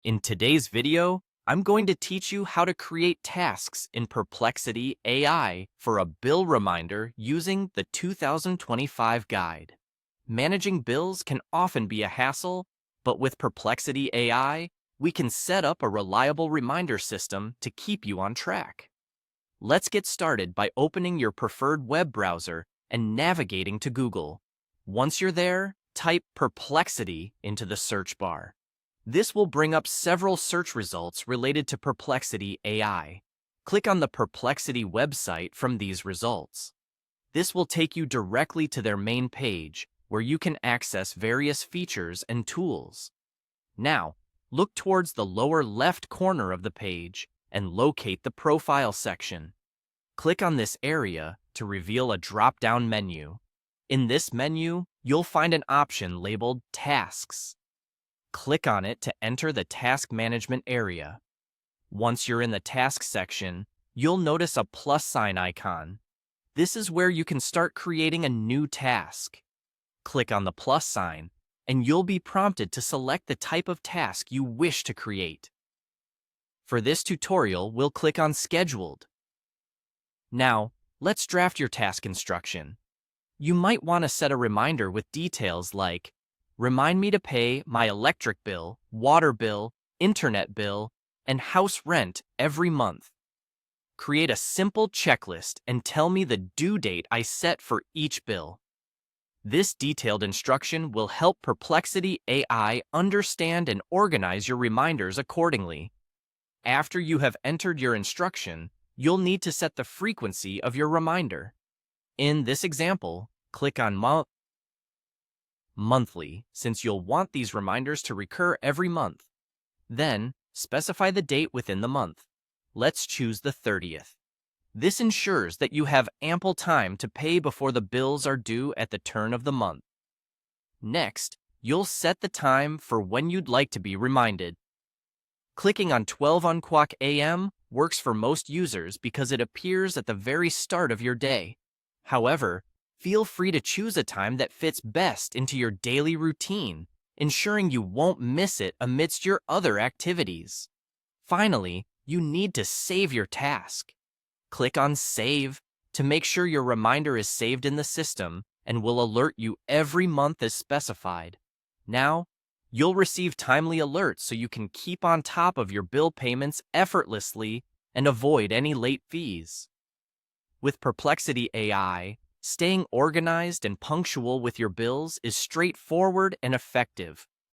In today's video, I'm going to teach you how to create tasks in Perplexity AI for a bill reminder using the 2025 guide. Managing bills can often be a hassle, but with Perplexity AI, we can set up a reliable reminder system to keep you on track. Let's get started by opening your preferred web browser and navigating to Google. Once you're there, type Perplexity into the search bar. This will bring up several search results related to Perplexity AI. Click on the Perplexity website from these results. This will take you directly to their main page, where you can access various features and tools. Now, look towards the lower left corner of the page and locate the Profile section. Click on this area to reveal a drop-down menu. In this menu, you'll find an option labeled Tasks. Click on it to enter the task management area. Once you're in the task section, you'll notice a plus sign icon. This is where you can start creating a new task. Click on the plus sign, and you'll be prompted to select the type of task you wish to create. For this tutorial, we'll click on Scheduled. Now, let's draft your task instruction. You might want to set a reminder with details like, remind me to pay my electric bill, water bill, internet bill, and house rent every month. Create a simple checklist and tell me the due date I set for each bill. This detailed instruction will help Perplexity AI understand and organize your reminders accordingly. After you have entered your instruction, you'll need to set the frequency of your reminder. In this example, click on Monthly, since you'll want these reminders to recur every month. Then, specify the date within the month. Let's choose the 30th. This ensures that you have ample time to pay before the bills are due at the turn of the month. Next, you'll set the time for when you'd like to be reminded. Clicking on 12 o'clock a.m. works for most users because it appears at the very start of your day. However, feel free to choose a time that fits best into your daily routine, ensuring you won't miss it amidst your other activities. Finally, you need to save your task. Click on Save to make sure your reminder is saved in the system and will alert you every month as specified. Now, you'll receive timely alerts so you can keep on top of your bill payments effortlessly and avoid any late fees. With Perplexity AI, staying organized and punctual with your bills is straightforward and effective.